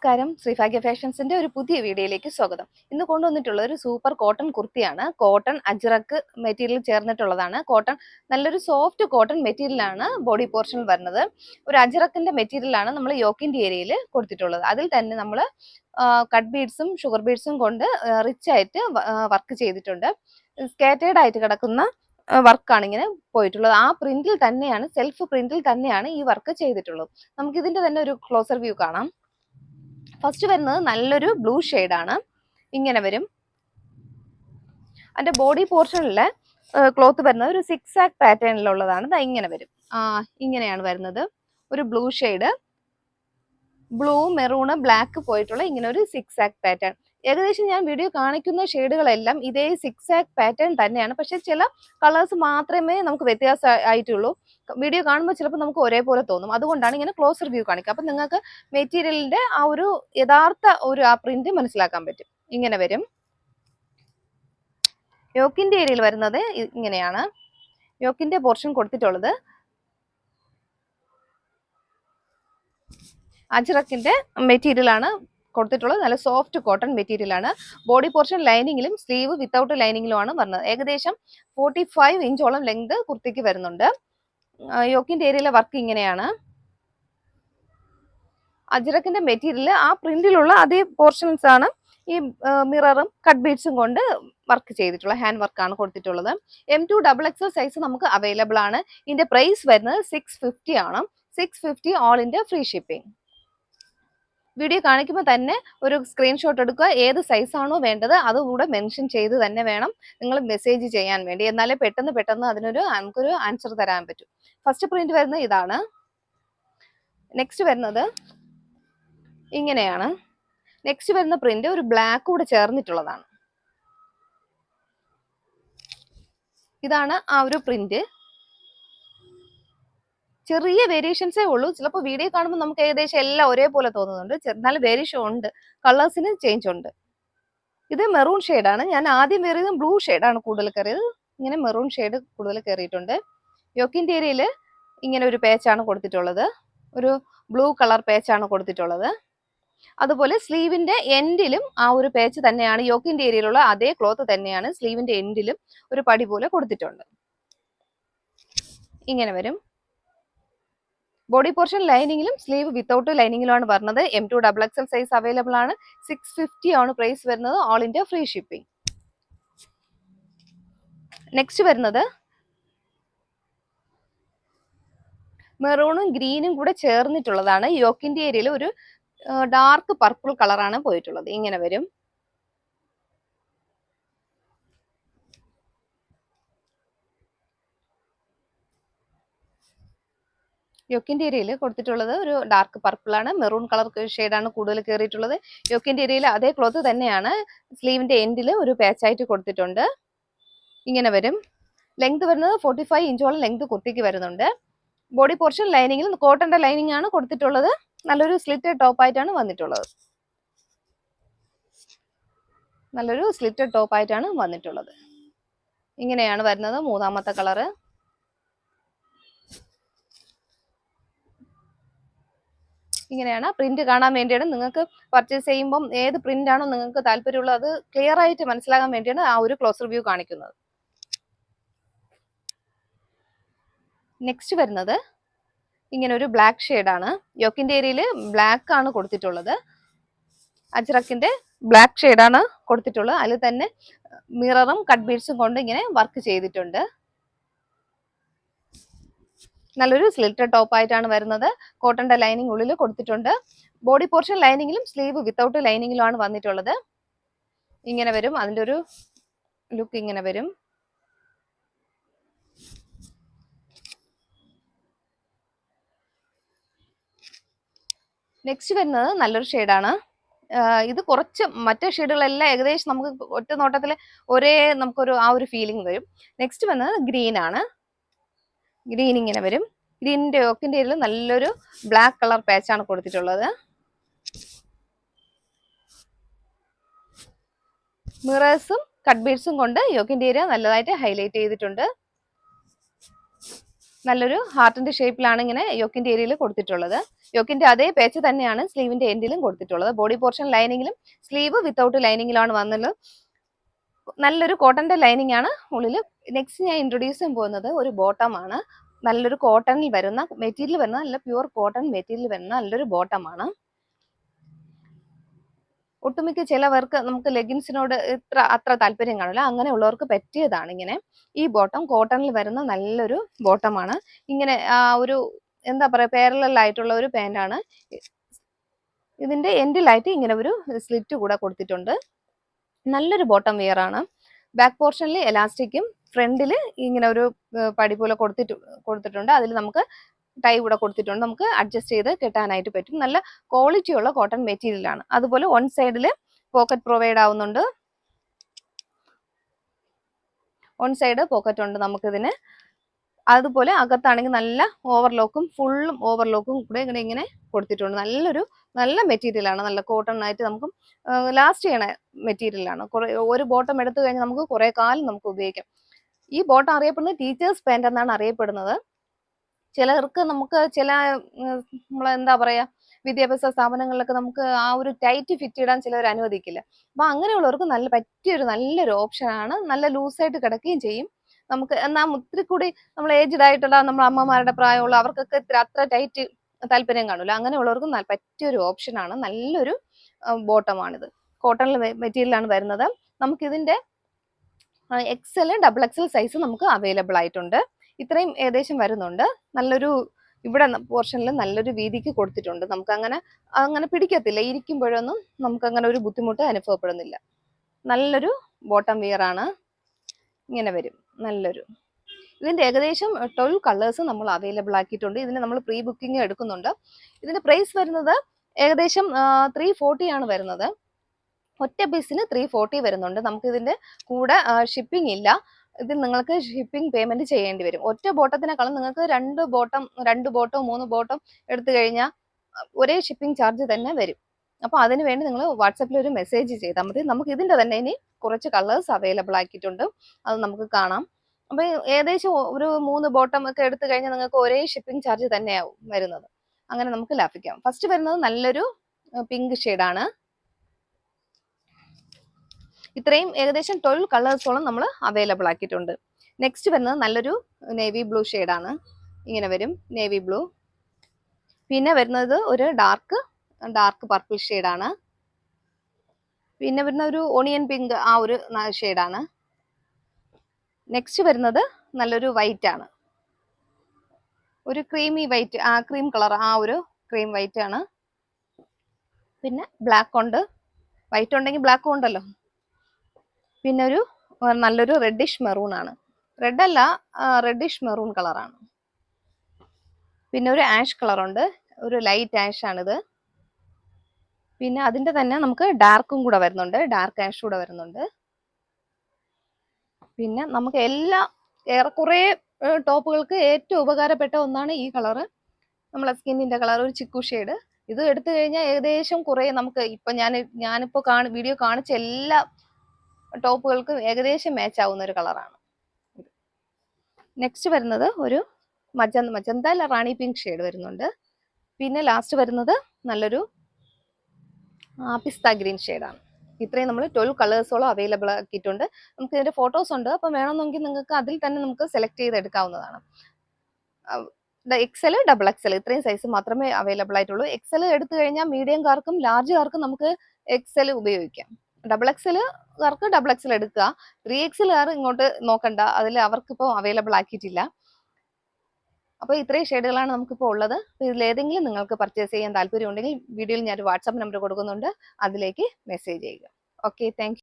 നമസ്കാരം, ശ്രീഭാഗ്യ ഫാഷൻസിന്റെ ഒരു പുതിയ വീഡിയോയിലേക്ക് സ്വാഗതം. ഇന്ന് കൊണ്ടുവന്നിട്ടുള്ളത് ഒരു സൂപ്പർ കോട്ടൺ കുർത്തിയാണ്. കോട്ടൺ അജ്രക്ക് മെറ്റീരിയൽ ചേർന്നിട്ടുള്ളതാണ്. കോട്ടൺ നല്ലൊരു സോഫ്റ്റ് കോട്ടൺ മെറ്റീരിയലാണ് ബോഡി പോർഷൻ വരുന്നത്. ഒരു അജ്രക്കിന്റെ മെറ്റീരിയലാണ് നമ്മൾ യോക്കിന്റെ ഏരിയയിൽ കൊടുത്തിട്ടുള്ളത്. അതിൽ തന്നെ നമ്മൾ കട്ട് ബീഡ്സും ഷുഗർ ബീഡ്സും കൊണ്ട് റിച്ച് ആയിട്ട് വർക്ക് ചെയ്തിട്ടുണ്ട്. സ്കാറ്റേഡ് ആയിട്ട് കിടക്കുന്ന വർക്കാണ് ഇങ്ങനെ പോയിട്ടുള്ളത്. ആ പ്രിന്റിൽ തന്നെയാണ്, സെൽഫ് പ്രിന്റിൽ തന്നെയാണ് ഈ വർക്ക് ചെയ്തിട്ടുള്ളത്. നമുക്ക് ഇതിന്റെ തന്നെ ഒരു ക്ലോസർ വ്യൂ കാണാം. ഫസ്റ്റ് വരുന്നത് നല്ലൊരു ബ്ലൂ ആണ്. ഇങ്ങനെ വരും. അതിന്റെ ബോഡി പോർഷനിലെ ക്ലോത്ത് വരുന്നത് ഒരു 6 ആക്ക് പാറ്റേണിലുള്ളതാണ്. ഇങ്ങനെ വരും. ഇങ്ങനെയാണ് വരുന്നത്. ഒരു blue shade, blue, maroon, black പോയിട്ടുള്ള ഇങ്ങനെ ഒരു 6 ആക്ക് പാറ്റേൺ. ഏകദേശം ഞാൻ വീഡിയോ കാണിക്കുന്ന ഷെയ്ഡുകളെല്ലാം ഇതേ 6 ആക്ക് പാറ്റേൺ തന്നെയാണ്. പക്ഷെ ചില കളേഴ്സ് മാത്രമേ നമുക്ക് വ്യത്യാസമായിട്ടുള്ളൂ. വീഡിയോ കാണുമ്പോൾ ചിലപ്പോൾ നമുക്ക് ഒരേപോലെ തോന്നും. അതുകൊണ്ടാണ് ഇങ്ങനെ ക്ലോസർ വ്യൂ കാണിക്കുക. അപ്പം നിങ്ങൾക്ക് മെറ്റീരിയലിന്റെ ആ ഒരു യഥാർത്ഥ ഒരു ആ പ്രിന്റ് മനസ്സിലാക്കാൻ പറ്റും. ഇങ്ങനെ വരും. യോക്കിന്റെ ഏരിയയിൽ വരുന്നത് ഇങ്ങനെയാണ്. യോക്കിന്റെ പോർഷൻ കൊടുത്തിട്ടുള്ളത് അജ്രക്കിന്റെ മെറ്റീരിയൽ ആണ് കൊടുത്തിട്ടുള്ളത്. നല്ല സോഫ്റ്റ് കോട്ടൺ മെറ്റീരിയൽ ആണ്. ബോഡി പോർഷൻ ലൈനിങ്ങിലും സ്ലീവ് വിത്തൗട്ട് ലൈനിങ്ങിലും ആണ് വരുന്നത്. ഏകദേശം 45 ഇഞ്ചോളം ലെങ്ത് കുർത്തിക്ക് വരുന്നുണ്ട്. യോക്കിന്റെ ഏരിയയിലെ വർക്ക് ഇങ്ങനെയാണ്. അജ്രക്കിന്റെ മെറ്റീരിയൽ ആ പ്രിന്റിലുള്ള അതേ പോർഷൻസ് ആണ് ഈ മിററും കട്ട് ബീഡ്സും കൊണ്ട് വർക്ക് ചെയ്തിട്ടുള്ള ഹാൻഡ് വർക്കാണ് കൊടുത്തിട്ടുള്ളത്. M2 XXL സൈസ് നമുക്ക് അവൈലബിൾ ആണ്. ഇതിന്റെ പ്രൈസ് വരുന്നത് 650 ആണ്. 650 all India free shipping. Video കാണിക്കുമ്പോൾ തന്നെ ഒരു സ്ക്രീൻഷോട്ട് എടുക്കുക. ഏത് സൈസാണോ വേണ്ടത് അതുകൂടെ മെൻഷൻ ചെയ്ത് തന്നെ വേണം നിങ്ങൾ മെസ്സേജ് ചെയ്യാൻ വേണ്ടി. എന്നാലേ പെട്ടെന്ന് നമുക്കൊരു ആൻസർ തരാൻ പറ്റും. ഫസ്റ്റ് പ്രിന്റ് വരുന്നത് ഇതാണ്. നെക്സ്റ്റ് വരുന്നത് ഇങ്ങനെയാണ്. നെക്സ്റ്റ് വരുന്ന പ്രിന്റ് ഒരു ബ്ലാക്ക് കൂടെ ചേർന്നിട്ടുള്ളതാണ്. ഇതാണ് ആ ഒരു പ്രിന്റ്. ചെറിയ വേരിയേഷൻസേ ഉള്ളൂ. ചിലപ്പോൾ വീഡിയോ കാണുമ്പോൾ നമുക്ക് ഏകദേശം എല്ലാം ഒരേപോലെ തോന്നുന്നുണ്ട്. എന്നാലും വേരിയേഷൻ ഉണ്ട്, കളേഴ്സിന് ചേഞ്ച് ഉണ്ട്. ഇത് മെറൂൺ ഷെയ്ഡാണ്. ഞാൻ ആദ്യം കയറിയത് ബ്ലൂ ഷെയ്ഡാണ് കൂടുതൽ കയറിയത്. ഇങ്ങനെ മെറൂൺ ഷെയ്ഡ് കൂടുതൽ കയറിയിട്ടുണ്ട്. യോക്കിന്റെ ഏരിയയിൽ ഇങ്ങനെ ഒരു പേച്ചാണ് കൊടുത്തിട്ടുള്ളത്. ഒരു ബ്ലൂ കളർ പേച്ചാണ് കൊടുത്തിട്ടുള്ളത്. അതുപോലെ സ്ലീവിന്റെ എൻഡിലും ആ ഒരു പേച്ച് തന്നെയാണ്. യോക്കിന്റെ ഏരിയയിലുള്ള അതേ ക്ലോത്ത് തന്നെയാണ് സ്ലീവിന്റെ എൻഡിലും ഒരു പടി പോലെ കൊടുത്തിട്ടുണ്ട്. ഇങ്ങനെ വരും. ബോഡി പോർഷൻ ലൈനിങ്ങിലും സ്ലീവ് വിത്തൗട്ട് ലൈനിങ്ങിലുമാണ് വരുന്നത്. M2 XXL സൈസ് അവൈലബിൾ ആണ്. 650 ആണ് പ്രൈസ് വരുന്നത്. All India free shipping. Next വരുന്നത് മെറൂണും ഗ്രീനും കൂടെ ചേർന്നിട്ടുള്ളതാണ്. യോക്കിന്റെ ഏരിയയിൽ ഒരു ഡാർക്ക് പർപ്പിൾ കളറാണ് പോയിട്ടുള്ളത്. ഇങ്ങനെ വരും. യോക്കിന്റെ ഏരിയയിൽ കൊടുത്തിട്ടുള്ളത് ഒരു ഡാർക്ക് പർപ്പിൾ ആണ്. മെറൂൺ കളർ ഷെയ്ഡാണ് കൂടുതൽ കയറിയിട്ടുള്ളത്. യോക്കിന്റെ ഏരിയയിൽ അതേ ക്ലോത്ത് തന്നെയാണ്. സ്ലീവിന്റെ എൻഡിൽ ഒരു പാച്ചായിട്ട് കൊടുത്തിട്ടുണ്ട്. ഇങ്ങനെ വരും. ലെങ്ത് വരുന്നത് 45 ഇഞ്ചോളം ലെങ്ത് കുർത്തിക്ക് വരുന്നുണ്ട്. ബോഡി പോർഷൻ ലൈനിങ്ങിൽ കോട്ടന്റെ ലൈനിങ് ആണ് കൊടുത്തിട്ടുള്ളത്. നല്ലൊരു സ്ലിറ്റഡ് ടോപ്പ് ആയിട്ടാണ് വന്നിട്ടുള്ളത്. ഇങ്ങനെയാണ് വരുന്നത്. മൂന്നാമത്തെ കളറ് ഇങ്ങനെയാണ്. പ്രിന്റ് കാണാൻ വേണ്ടിയാണ്, നിങ്ങൾക്ക് പർച്ചേസ് ചെയ്യുമ്പോൾ ഏത് പ്രിന്റ് ആണോ നിങ്ങൾക്ക് താല്പര്യമുള്ളത് അത് ക്ലിയർ ആയിട്ട് മനസ്സിലാകാൻ വേണ്ടിയാണ് ആ ഒരു ക്ലോസർ വ്യൂ കാണിക്കുന്നത്. നെക്സ്റ്റ് വരുന്നത് ഇങ്ങനെ ഒരു ബ്ലാക്ക് ഷെയ്ഡാണ്. യോക്കിന്റെ ഏരിയയിൽ ബ്ലാക്ക് ആണ് കൊടുത്തിട്ടുള്ളത്. അജ്രക്കിന്റെ ബ്ലാക്ക് ഷെയ്ഡാണ് കൊടുത്തിട്ടുള്ളത്. അതിൽ തന്നെ മിററും കട്ട് ബീഡ്സും കൊണ്ട് ഇങ്ങനെ വർക്ക് ചെയ്തിട്ടുണ്ട്. നല്ലൊരു സ്ലിറ്റഡ് ടോപ്പ് ആയിട്ടാണ് വരുന്നത്. കോട്ടന്റെ ലൈനിങ് ഉള്ളിൽ കൊടുത്തിട്ടുണ്ട്. ബോഡി പോർഷൻ ലൈനിങ്ങിലും സ്ലീവ് വിത്തൗട്ട് ലൈനിങ്ങിലും ആണ് വന്നിട്ടുള്ളത്. ഇങ്ങനെ വരും. അതിന്റെ ഒരു ലുക്ക് ഇങ്ങനെ വരും. നെക്സ്റ്റ് വരുന്നത് നല്ലൊരു ഷെയ്ഡാണ്. ഇത് കുറച്ച് മറ്റേ ഷെയ്ഡുകളെല്ലാം ഏകദേശം നമുക്ക് ഒറ്റ നോട്ടത്തിൽ നമുക്കൊരു ആ ഒരു ഫീലിംഗ് വരും. നെക്സ്റ്റ് വന്നത് ഗ്രീൻ ആണ്. ഗ്രീൻ ഇങ്ങനെ വരും. ഗ്രീനിന്റെ യോക്കിന്റെ ഏരിയയിൽ നല്ലൊരു ബ്ലാക്ക് കളർ പാച്ചാണ് കൊടുത്തിട്ടുള്ളത്. മിറേഴ്സും കട്ട് ബീഡ്സും കൊണ്ട് യോക്കിന്റെ ഏരിയ നല്ലതായിട്ട് ഹൈലൈറ്റ് ചെയ്തിട്ടുണ്ട്. നല്ലൊരു ഹാർട്ടിന്റെ ഷേപ്പിലാണ് ഇങ്ങനെ യോക്കിന്റെ ഏരിയയിൽ കൊടുത്തിട്ടുള്ളത്. യോക്കിന്റെ അതേ പേച്ച് തന്നെയാണ് സ്ലീവിന്റെ എൻഡിലും കൊടുത്തിട്ടുള്ളത്. ബോഡി പോർഷൻ ലൈനിങ്ങിലും സ്ലീവ് വിത്തൗട്ട് ലൈനിങ്ങിലാണ് വന്നത്. നല്ലൊരു കോട്ടന്റെ ലൈനിങ് ആണ് ഉള്ളിൽ. നെക്സ്റ്റ് ഞാൻ ഇൻട്രൊഡ്യൂസ് ചെയ്യാൻ പോകുന്നത് ഒരു ബോട്ടം ആണ്. നല്ലൊരു കോട്ടണിൽ വരുന്ന മെറ്റീരിയൽ വരുന്ന നല്ല പ്യുവർ കോട്ടൺ മെറ്റീരിയൽ വരുന്ന നല്ലൊരു ബോട്ടം ആണ്. ഒട്ടുമിക്ക ചിലവർക്ക് നമുക്ക് ലെഗിൻസിനോട് അത്ര താല്പര്യം കാണില്ല, അങ്ങനെയുള്ളവർക്ക് പറ്റിയതാണ് ഇങ്ങനെ. ഈ ബോട്ടം കോട്ടണിൽ വരുന്ന നല്ലൊരു ബോട്ടമാണ്. ഇങ്ങനെ ഒരു എന്താ പറയാ പാരലൽ ആയിട്ടുള്ള ഒരു പാന്റാണ്. ഇതിന്റെ എൻഡിലായിട്ട് ഇങ്ങനെ ഒരു സ്ലിറ്റ് കൂടെ കൊടുത്തിട്ടുണ്ട്. നല്ലൊരു ബോട്ടം വെയർ ആണ്. ബാക്ക് പോർഷനിൽ എലാസ്റ്റിക്കും ഫ്രണ്ടിൽ ഇങ്ങനെ ഒരു പടി പോലെ കൊടുത്തിട്ടുണ്ട്. അതിൽ നമുക്ക് ടൈ കൂടെ കൊടുത്തിട്ടുണ്ട്. നമുക്ക് അഡ്ജസ്റ്റ് ചെയ്ത് കെട്ടാനായിട്ട് പറ്റും. നല്ല ക്വാളിറ്റി ഉള്ള കോട്ടൺ മെറ്റീരിയൽ ആണ്. അതുപോലെ വൺ സൈഡിൽ പോക്കറ്റ് പ്രൊവൈഡ് ആവുന്നുണ്ട്. വൺ സൈഡ് പോക്കറ്റ് ഉണ്ട് നമുക്കിതിന്. അതുപോലെ അകത്താണെങ്കിൽ നല്ല ഓവർലോക്കും ഫുള്ളും ഓവർലോക്കും കൂടെ ഇങ്ങനെ കൊടുത്തിട്ടുണ്ട്. നല്ല മെറ്റീരിയൽ ആണ്. നല്ല കോട്ടൺ ആയിട്ട് നമുക്ക് ലാസ്റ്റ് ചെയ്യണ മെറ്റീരിയൽ ആണ്. ഒരു ബോട്ടം എടുത്തു കഴിഞ്ഞാൽ നമുക്ക് കുറെ കാലം നമുക്ക് ഉപയോഗിക്കാം. ഈ ബോട്ടം അറിയപ്പെടുന്നത് ടീച്ചേഴ്സ് പാന്റ് എന്നാണ് അറിയപ്പെടുന്നത്. ചിലർക്ക് നമുക്ക് നമ്മളെന്താ പറയാ വിദ്യാഭ്യാസ സ്ഥാപനങ്ങളിലൊക്കെ നമുക്ക് ആ ഒരു ടൈറ്റ് ഫിറ്റ് ഇടാൻ ചിലവർ അനുവദിക്കില്ല. അപ്പൊ അങ്ങനെയുള്ളവർക്ക് നല്ലൊരു ഓപ്ഷൻ ആണ്. നല്ല ലൂസായിട്ട് കിടക്കുകയും ചെയ്യും. നമുക്ക് എന്നാൽ ഒത്തിരി കൂടി നമ്മൾ ഏജ്ഡ് ആയിട്ടുള്ള നമ്മുടെ അമ്മമാരുടെ പ്രായമുള്ള അവർക്കൊക്കെ അത്ര ടൈറ്റ് താല്പര്യം കാണൂല. അങ്ങനെയുള്ളവർക്ക് പറ്റിയൊരു ഓപ്ഷൻ ആണ്. നല്ലൊരു ബോട്ടമാണിത്. കോട്ടൺ മെറ്റീരിയൽ ആണ് വരുന്നത്. നമുക്ക് ഇതിന്റെ XL ഡബിൾ XL സൈസ് നമുക്ക് അവൈലബിൾ ആയിട്ടുണ്ട്. ഇത്രയും ഏകദേശം വരുന്നുണ്ട്. നല്ലൊരു ഇവിടെ പോർഷനിൽ നല്ലൊരു വീതിക്ക് കൊടുത്തിട്ടുണ്ട്. നമുക്ക് അങ്ങനെ പിടിക്കത്തില്ല. ഇരിക്കുമ്പോഴൊന്നും നമുക്ക് അങ്ങനെ ഒരു ബുദ്ധിമുട്ട് അനുഭവപ്പെടുന്നില്ല. നല്ലൊരു ബോട്ടം വെയർ ആണ്. ഇങ്ങനെ വരും. ഇതിന്റെ ഏകദേശം 12 കളേഴ്സ് നമ്മൾ അവൈലബിൾ ആക്കിയിട്ടുണ്ട്. ഇതിന് നമ്മൾ പ്രീ ബുക്കിംഗ് എടുക്കുന്നുണ്ട്. ഇതിന്റെ പ്രൈസ് വരുന്നത് ഏകദേശം 340 ആണ് വരുന്നത്. ഒറ്റ പീസിന് 340 വരുന്നുണ്ട്. നമുക്ക് ഇതിന്റെ കൂടെ ഷിപ്പിംഗ് ഇല്ല. ഇത് നിങ്ങൾക്ക് ഷിപ്പിംഗ് പേയ്മെന്റ് ചെയ്യേണ്ടി വരും. ഒറ്റ ബോട്ടത്തിനേക്കാളും നിങ്ങൾക്ക് രണ്ട് ബോട്ടോ 3 ബോട്ടോ എടുത്തു കഴിഞ്ഞാൽ ഒരേ ഷിപ്പിംഗ് ചാർജ് തന്നെ വരും. അപ്പൊ അതിന് വേണ്ടി നിങ്ങൾ വാട്സാപ്പിൽ ഒരു മെസ്സേജ് ചെയ്താൽ മതി. നമുക്ക് ഇതിന്റെ തന്നെ ഇനി കുറച്ച് കളേഴ്സ് അവൈലബിൾ ആക്കിയിട്ടുണ്ട്. അത് നമുക്ക് കാണാം. അപ്പൊ ഏകദേശം ഒരു 3 ബോട്ടം ഒക്കെ എടുത്തു കഴിഞ്ഞാൽ നിങ്ങൾക്ക് ഒരേ ഷിപ്പിംഗ് ചാർജ് തന്നെയാവും വരുന്നത്. അങ്ങനെ നമുക്ക് ലാഭിക്കാം. ഫസ്റ്റ് വരുന്നത് നല്ലൊരു പിങ്ക് ഷെയ്ഡാണ്. ഇത്രയും ഏകദേശം 12 കളേഴ്സോളം നമ്മൾ അവൈലബിൾ ആക്കിയിട്ടുണ്ട്. നെക്സ്റ്റ് വരുന്നത് നല്ലൊരു നേവി ബ്ലൂ ഷെയ്ഡാണ്. ഇങ്ങനെ വരും നേവി ബ്ലൂ. പിന്നെ വരുന്നത് ഒരു ഡാർക്ക് പർപ്പിൾ ഷെയ്ഡാണ്. പിന്നെ വരുന്ന ഒരു ഓണിയൻ പിങ്ക് ആ ഒരു ഷെയ്ഡാണ്. നെക്സ്റ്റ് വരുന്നത് നല്ലൊരു വൈറ്റ് ആണ്. ഒരു ക്രീമി വൈറ്റ്, ക്രീം കളർ, ആ ഒരു ക്രീം വൈറ്റ് ആണ്. പിന്നെ ബ്ലാക്ക് ഉണ്ട്. വൈറ്റ് ഉണ്ടെങ്കിൽ ബ്ലാക്കും ഉണ്ടല്ലോ. പിന്നെ നല്ലൊരു റെഡിഷ് മെറൂൺ ആണ്. റെഡ് അല്ല, റെഡിഷ് മെറൂൺ കളറാണ്. പിന്നെ ഒരു ആഷ് കളർ ഉണ്ട്. ഒരു ലൈറ്റ് ആഷ് ആണിത്. പിന്നെ അതിന്റെ തന്നെ നമുക്ക് ഡാർക്കും കൂടെ വരുന്നുണ്ട്. ഡാർക്ക് ആഷ് കൂടെ വരുന്നുണ്ട്. പിന്നെ നമുക്ക് ഏറെക്കുറെ ടോപ്പുകൾക്ക് ഏറ്റവും ഉപകാരപ്പെട്ട ഒന്നാണ് ഈ കളറ്. നമ്മളെ സ്കിന്നിന്റെ കളർ, ഒരു ചിക്കു ഷെയ്ഡ്. ഇത് എടുത്തു കഴിഞ്ഞാൽ ഏകദേശം കുറെ നമുക്ക് ഇപ്പൊ ഞാനിപ്പോ വീഡിയോ കാണിച്ച എല്ലാ ടോപ്പുകൾക്കും ഏകദേശം മാച്ച് ആവുന്ന ഒരു കളറാണ്. നെക്സ്റ്റ് വരുന്നത് ഒരു മജന്ത അല്ല റാണി പിങ്ക് ഷെയ്ഡ് വരുന്നുണ്ട്. പിന്നെ ലാസ്റ്റ് വരുന്നത് നല്ലൊരു പിസ്ത ഗ്രീൻ ഷെയ്ഡാണ്. ഇത്രയും നമ്മൾ 12 കളേഴ്സോളം അവൈലബിൾ ആക്കിയിട്ടുണ്ട്. നമുക്ക് ഇതിന്റെ ഫോട്ടോസ് ഉണ്ട്. അപ്പം വേണമെന്നെങ്കിൽ നിങ്ങൾക്ക് അതിൽ തന്നെ നമുക്ക് സെലക്ട് ചെയ്ത് എടുക്കാവുന്നതാണ്. XL ഡബിൾ XL ഇത്രയും സൈസ് മാത്രമേ അവൈലബിൾ ആയിട്ടുള്ളൂ. XL എടുത്തു കഴിഞ്ഞാൽ മീഡിയം കാർക്കും ലാർജ് കാർക്കും നമുക്ക് XL ഉപയോഗിക്കാം. ഡബിൾ XL കാർക്ക് ഡബിൾ XL എടുക്കുക. 3XL കാർ ഇങ്ങോട്ട് നോക്കണ്ട, അതിൽ അവർക്കിപ്പോൾ അവൈലബിൾ ആക്കിയിട്ടില്ല. അപ്പോൾ ഇത്രയും ഷെയ്ഡുകളാണ് നമുക്കിപ്പോൾ ഉള്ളത്. ഇതിലേതെങ്കിലും നിങ്ങൾക്ക് പർച്ചേസ് ചെയ്യാൻ താല്പര്യം ഉണ്ടെങ്കിൽ വീഡിയോയിൽ ഞാൻ ഒരു വാട്സാപ്പ് നമ്പർ കൊടുക്കുന്നുണ്ട്. അതിലേക്ക് മെസ്സേജ് ചെയ്യുക. Okay, thank